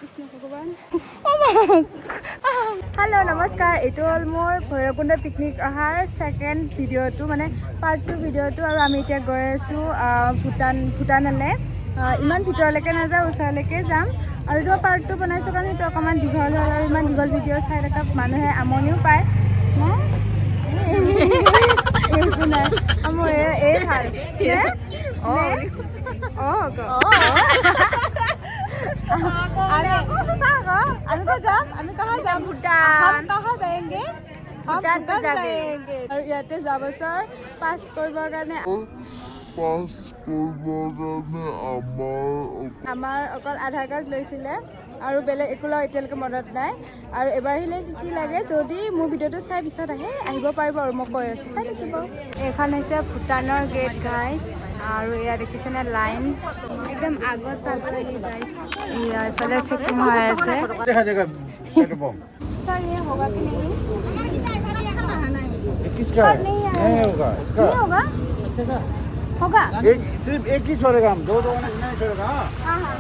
কৃষ্ণ ভগৱান হেল্ল' নমস্কাৰ এইটো হ'ল মোৰ ভৈৰৱকুণ্ড পিকনিক অহাৰ ছেকেণ্ড ভিডিঅ'টো মানে পাৰ্ট 2 ভিডিঅ'টো আৰু আমি এতিয়া গৈ আছোঁ ভূটানলৈ ইমান ভিতৰলৈকে নাযাওঁ ওচৰলৈকে যাম আৰু এইটো পাৰ্ট 2 বনাইছোঁ কাৰণ সেইটো অকণমান দীঘল হ'ল আৰু ইমান দীঘল ভিডিঅ' চাই থকা মানুহে আমনিও পায় নে একো নাই মোৰ এই ভাল আমি को जाम আমি कहाँ जाम भूटान हम कहाँ जाएंगे हम भूटान जाएंगे और ইয়াতে যোৱা বছৰ পাছ কৰিবৰ কাৰণে আমাৰ অকল আধাৰ কাৰ্ড লৈছিলে আৰু বেলেগ একো এতিয়ালৈকে মনত নাই আৰু এবাৰ আহিলে কি লাগে যদি মোৰ ভিডিঅ'টো চাই পিছত আহিব পাৰিব আৰু মই কৈ আছোঁ চাই থাকিব এইখন হৈছে ভূটানৰ গেট গাইজ আৰু এয়া দেখিছেনে লাইন একদম আগত পাবহি গাইজ এয়া ইফালে চেকিং হৈ আছে सर ये होगा कि नहीं किसका है? नहीं होगा इसका नहीं होगा होगा सिर्फ एक ही छोड़ेगा हम दो नहीं छोड़ेगा हाँ हाँ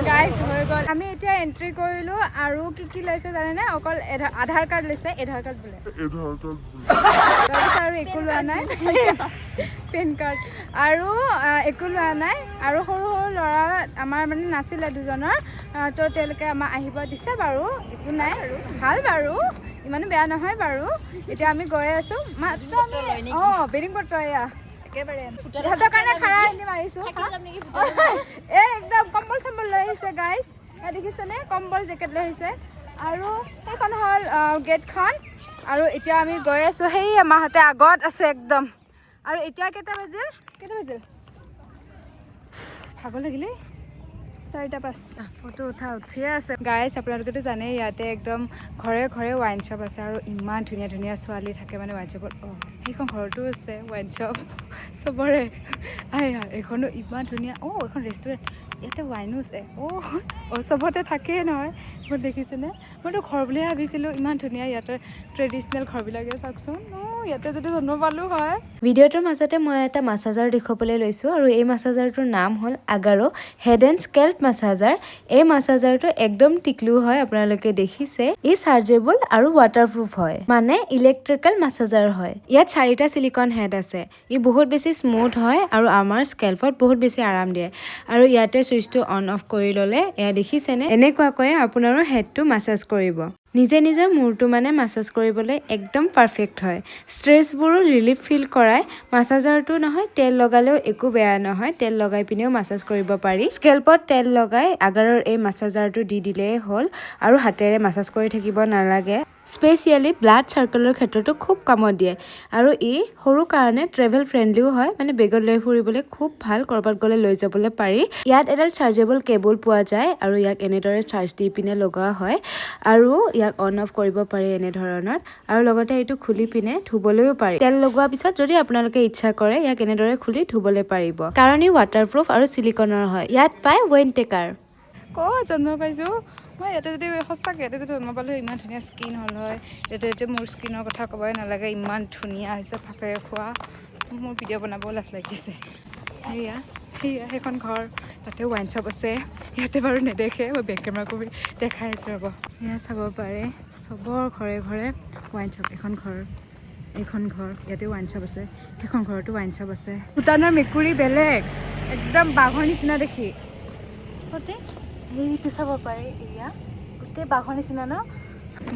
गाइस হৈ গ'ল আমি এতিয়া এন্ট্ৰি কৰিলো আৰু কি লৈছে জানেনে অকল আধাৰ কাৰ্ড লৈছে আধাৰ কাৰ্ড বোলে আৰু একো লোৱা নাই পেন কাৰ্ড আৰু একো লোৱা নাই আৰু সৰু সৰু ল'ৰা আমাৰ মানে নাছিলে দুজনৰ তো তেওঁলোকে আমাক আহিব দিছে বাৰু একো নাই আৰু ভাল বাৰু ইমানো বেয়া নহয় বাৰু এতিয়া আমি গৈ আছোঁ বেডিং পত্ৰ এয়া একেবাৰে কাৰণে খাৰা এনে মাৰিছোঁ একদম কম্বল চম্বল লৈ আহিছে গাইজ দেখিছেনে কম্বল জেকেট লৈ আহিছে আৰু সেইখন হ'ল গেটখন আৰু এতিয়া আমি গৈ আছোঁ সেই আমাহঁতে আগত আছে একদম আৰু এতিয়া কেইটা বাজিল ভাগৰ লাগিলে 4:05 ফটো উঠিয়ে আছে গাইজ আপোনালোকেতো জানেই ইয়াতে একদম ঘৰে ঘৰে ৱাইন শ্বপ আছে আৰু ইমান ধুনীয়া ধুনীয়া ছোৱালী থাকে মানে ৱাইন শ্বপত সেইখন ঘৰতো আছে ৱাইন শ্বপ চবৰে এইখনো ইমান ধুনীয়া এইখন ৰেষ্টুৰেণ্ট ইয়াতে ৱাইনো আছে চবতে থাকেই নহয় মই দেখিছেনে মইতো ঘৰ বুলিয়ে ভাবিছিলোঁ ইমান ধুনীয়া ইয়াতে ট্ৰেডিশ্যনেল ঘৰবিলাকে চাওকচোন ইয়াতে যদি জন্ম পালোঁ হয় ভিডিঅ'টোৰ মাজতে মই এটা মাছাজাৰ দেখুৱাবলৈ লৈছোঁ আৰু এই মাছাজাৰটোৰ নাম হ'ল আগাৰো হেড এণ্ড স্কেল্প মাছাজাৰ এই মাছাজাৰটো একদম টিকলু হয় আপোনালোকে দেখিছে ই চাৰ্জেবল আৰু ৱাটাৰপ্ৰুফ হয় মানে ইলেক্ট্ৰিকেল মাছাজাৰ হয় ইয়াত 4টা সিলিকন হেড আছে ই বহুত বেছি স্মুথ হয় আৰু আমাৰ স্কেল্পত বহুত বেছি আৰাম দিয়ে আৰু ইয়াতে চুইচটো অন অফ কৰি ল'লে এয়া দেখিছেনে এনেকুৱাকৈ আপোনাৰো হেডটো মাছাজ কৰিব নিজে নিজৰ মূৰটো মানে মাছাজ কৰিবলৈ একদম পাৰফেক্ট হয় ষ্ট্ৰেছবোৰো ৰিলিফ ফিল কৰায় মাছাজাৰটো নহয় তেল লগালেও একো বেয়া নহয় তেল লগাই পিনেও মাছাজ কৰিব পাৰি স্কেল্পত তেল লগাই আগাৰৰ এই মাছাজাৰটো দি দিলেই হ'ল আৰু হাতেৰে মাছাজ কৰি থাকিব নালাগে স্পেচিয়েলি ব্লাড চাৰ্কেলৰ ক্ষেত্ৰতো খুব কামত দিয়ে আৰু ই সৰু কাৰণে ট্ৰেভেল ফ্ৰেণ্ডলিও হয় মানে বেগত লৈ ফুৰিবলৈ খুব ভাল কৰবাত গ'লে লৈ যাবলৈ পাৰি ইয়াত এডাল চাৰ্জেবল কেবল পোৱা যায় আৰু ইয়াক এনেদৰে চাৰ্জ দি পিনে লগোৱা হয় আৰু ইয়াক অন অফ কৰিব পাৰি এনে ধৰণৰ আৰু লগতে এইটো খুলি পিনে ধুবলৈও পাৰি তেল লগোৱাৰ পিছত যদি আপোনালোকে ইচ্ছা কৰে ইয়াক এনেদৰে খুলি ধুবলৈ পাৰিব কাৰণ ই ৱাটাৰপ্ৰুফ আৰু সিলিকনৰ হয় ইয়াত পায় ৱেইন টেকাৰ জন্ম পাইছোঁ মই ইয়াতে যদি সঁচাকৈ ইয়াতে যদি জন্ম পালোঁ ইমান ধুনীয়া স্কিন হ'ল হয় ইয়াতে মোৰ স্কিনৰ কথা ক'বই নালাগে ইমান ধুনীয়া হৈছে ফাফেৰে খোৱা মোৰ ভিডিঅ' বনাব লাজ লাগিছে সেয়া সেইখন ঘৰ তাতে ৱাইন শ্বপ আছে ইয়াতে বাৰু নেদেখে মই বেক কেমেৰা কৰি দেখাই আছোঁ ৰ'ব এয়া চাব পাৰে চবৰ ঘৰে ঘৰে ৱাইন শ্বপ এইখন ঘৰ ইয়াতে ৱাইন শ্বপ আছে সেইখন ঘৰতো ৱাইন শ্বপ আছে ভূটানৰ মেকুৰী বেলেগ একদম বাঘৰ নিচিনা দেখি এইটো চাব পাৰে এয়া গোটেই বাঘৰ নিচিনা ন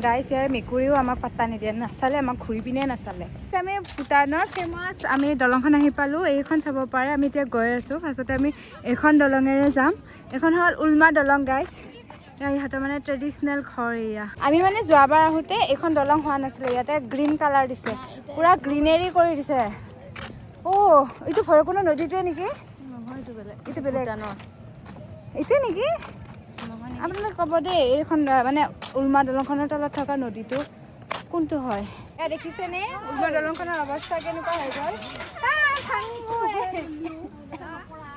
গাইজ ইয়াৰ মেকুৰীও আমাক পাত্তা নিদিয়ে নাচালে আমাক ঘূৰি পিনে নাচালে আমি ভূটানৰ ফেমাছ আমি দলংখন আহি পালোঁ এইখন চাব পাৰে আমি এতিয়া গৈ আছোঁ ফাৰ্ষ্টতে আমি এইখন দলঙেৰে যাম এইখন হ'ল উলমা দলং গাইজ ইহঁতৰ মানে ট্ৰেডিশ্যনেল ঘৰ এয়া আমি মানে যোৱাবাৰ আহোঁতে এইখন দলং হোৱা নাছিলে ইয়াতে গ্ৰীণ কালাৰ দিছে পূৰা গ্ৰীনেৰী কৰি দিছে এইটো ভৈৰৱকুণ্ড নদীটোৱে নেকি নহয় এইটো বেলেগ এইটোৱে নেকি আপোনালোকে ক'ব দেই এইখন মানে উলমা দলংখনৰ তলত থকা নদীটো কোনটো হয় এয়া দেখিছেনে উলমা দলংখনৰ অৱস্থা কেনেকুৱা হৈ গ'ল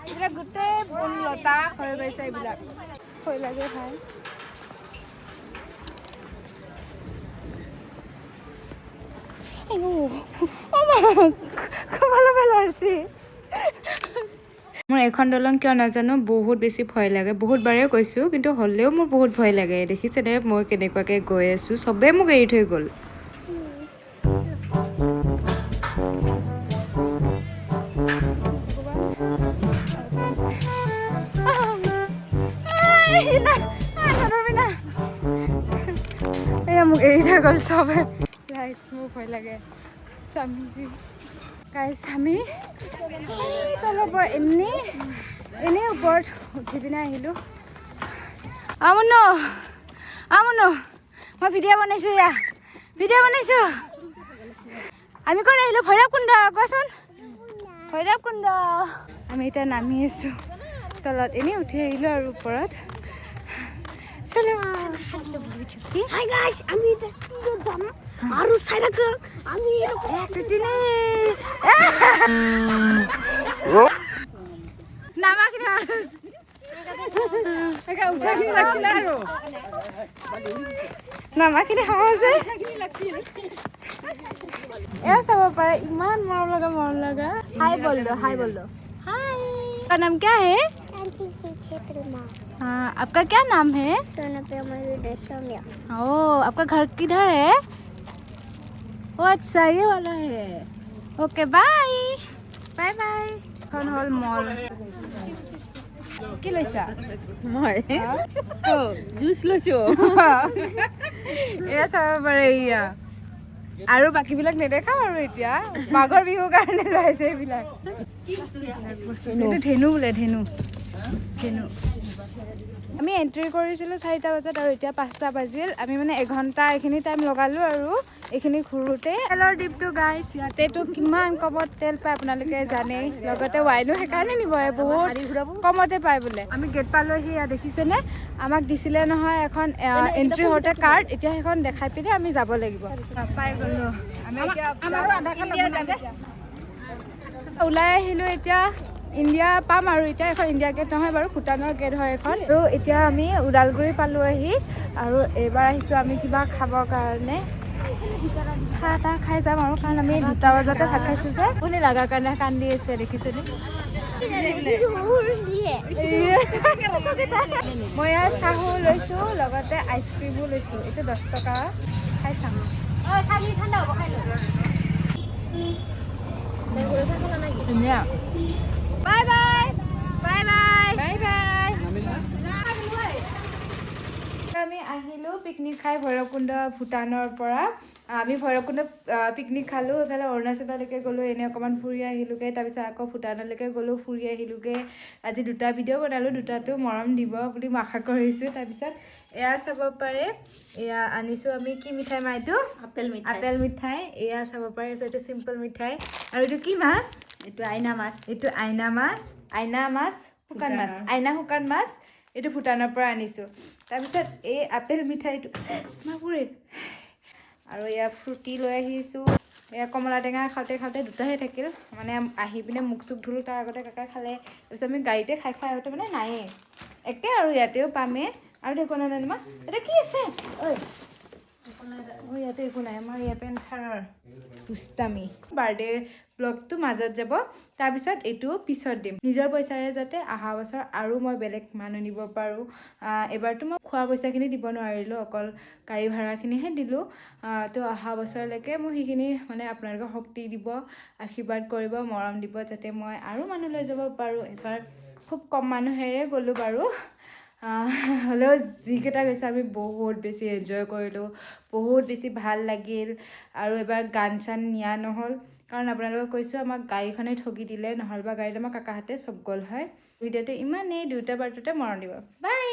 এইবিলাক গোটেই বন লতা হৈ গৈছে এইবিলাক ভয় লাগে ভাই খুব ভালো পেলাইছি মোৰ এখন দলং কিয় নাজানো বহুত বেছি ভয় লাগে, বহুতবাৰেই কৈছোঁ, কিন্তু হ'লেও মোৰ বহুত ভয় লাগে। দেখিছেনে মই কেনেকুৱাকৈ গৈ আছোঁ, চবেই মোক এৰি থৈ গ'ল। এয়া মোক এৰি থৈ গ'ল চবে। গাইছ মোৰ ভয় লাগে। স্বামীজি গাইছ আমি তলৰ পৰা এনেই ওপৰত উঠি পিনে আহিলোঁ। আমনো মই ভিডিঅ' বনাইছোঁ, ভিডিঅ' বনাইছোঁ। আমি ক'ত আহিলোঁ? ভৈৰৱকুণ্ড। কোৱাচোন ভৈৰৱকুণ্ড। আমি এতিয়া নামি আছোঁ তলত, এনেই উঠি আহিলোঁ আৰু ওপৰত। চলো হাই গাইস, আমি এটা স্পিডত যাম আৰু চাই থাকক। আমি নামাখিনি উঠাখিনি লাগিছিলে আৰু নামাখিনি সহজে এয়া চাব পাৰে, ইমান মৰম লগা। হাই বল দো হাই। आपका नाम क्या है? हाँ, आपका क्या नाम है? ओ, आपका घर किधर है? ओ अच्छा, ये वाला है। Okay bye bye. এখন হ'ল মল। কি লৈছা? মই জুচ লৈছোঁ। এয়া চাব পাৰে, এয়া আৰু বাকীবিলাক নেদেখাওঁ আৰু এতিয়া মাঘৰ বিহুৰ কাৰণে লাইছে এইবিলাক। এইটো ধেনু বোলে, ধেনু। আমি এণ্ট্ৰি কৰিছিলোঁ 4টা বজাত আৰু এতিয়া 5টা বাজিল। আমি মানে এঘণ্টা এইখিনি টাইম লগালোঁ আৰু এইখিনি ঘূৰোঁতে। তেলৰ ডিপটো গাইছ, ইয়াতেতো কিমান কমত তেল পায় আপোনালোকে জানেই, লগতে ৱাইনো সেইকাৰণে নিব বহুত কমতে পায় বোলে। আমি গেট পালোহি, ইয়াত দেখিছেনে আমাক দিছিলে নহয় এখন এণ্ট্ৰি হওঁতে কাৰ্ড, এতিয়া সেইখন দেখাই পিনে আমি যাব লাগিব। পাই গ'লোঁ আমি, এতিয়া ওলাই আহিলোঁ। এতিয়া ইণ্ডিয়া পাম আৰু এতিয়া এখন ইণ্ডিয়া গেট নহয় বাৰু, ভূটানৰ গেট হয় এখন। আৰু এতিয়া আমি ওদালগুৰি পালোঁ আহি, আৰু এইবাৰ আহিছোঁ আমি কিবা খাবৰ কাৰণে। চাহ তাহ খাই যাম আৰু, কাৰণ আমি 2টা বজাতে ভাত খাইছোঁ যে। কোনে লগাৰ কাৰণে কান্দি আছে দেখিছেনে? মই ইয়াত চাহো লৈছোঁ, লগতে আইচক্ৰীমো লৈছোঁ। এইটো 10 টকা, খাই চাম। ধুনীয়া। Bye bye. আমি আহিলোঁ পিকনিক খাই ভৈৰৱকুণ্ড, ভূটানৰ পৰা। আমি ভৈৰৱকুণ্ড পিকনিক খালোঁ, এইফালে অৰুণাচললৈকে গ'লোঁ, এনেই অকণমান ফুৰি আহিলোঁগৈ। তাৰপিছত আকৌ ভূটানলৈকে গ'লোঁ, ফুৰি আহিলোঁগৈ। আজি 2টা ভিডিঅ' বনালোঁ, 2টাতো মৰম দিব বুলি মই আশা কৰিছোঁ। তাৰপিছত এয়া চাব পাৰে, এয়া আনিছোঁ আমি। কি মিঠাই মা এইটো? আপেল মিঠাই। এয়া চাব পাৰে, এইটো চিম্পল মিঠাই। আৰু এইটো কি মাছ? এইটো আইনা মাছ। শুকান মাছ, আইনা শুকান মাছ। এইটো ভূটানৰ পৰা আনিছোঁ। তাৰপিছত এই আপেল মিঠাইটো আৰু এয়া ফ্ৰুটি লৈ আহিছোঁ। এয়া কমলা টেঙা খাওঁতে 2টাহে থাকিল, মানে আহি পিনে মুখ চুখ ধুলোঁ, তাৰ আগতে কাকাই খালে। তাৰপিছত আমি গাড়ীতে খাই আহোঁতে মানে নায়েই একে, আৰু ইয়াতেও পামেই। আৰু একো নাই মা, এতিয়া কি আছে? ইয়াতে একো নাই, আমাৰ ইয়াতে পেণ্টাৰৰ দুষ্টামি। বাৰ্থডে ব্লগটো মাজত যাব, তাৰপিছত এইটো পিছত দিম। নিজৰ পইচাৰে যাতে অহা বছৰ আৰু মই বেলেগ মানুহ নিব পাৰোঁ। এবাৰতো মই খোৱা পইচাখিনি দিব নোৱাৰিলোঁ, অকল গাড়ী ভাড়াখিনিহে দিলোঁ। তো অহা বছৰলৈকে মই সেইখিনি মানে আপোনালোকে শক্তি দিব, আশীৰ্বাদ কৰিব, মৰম দিব, যাতে মই আৰু মানুহ লৈ যাব পাৰোঁ। এবাৰ খুব কম মানুহেৰে গ'লোঁ বাৰু, হ'লেও যিকেইটা গৈছে আমি বহুত বেছি এনজয় কৰিলোঁ, বহুত বেছি ভাল লাগিল। আৰু এবাৰ গান চান নিয়া নহ'ল, কাৰণ আপোনালোকক কৈছোঁ আমাক গাড়ীখনে ঠগি দিলে, নহ'লেবা গাড়ীত আমাৰ কাকাহঁতে চব গ'ল হয়। ভিডিঅ'টো ইমানেই, 2টা বাৰটোতে মৰম দিব। বাই।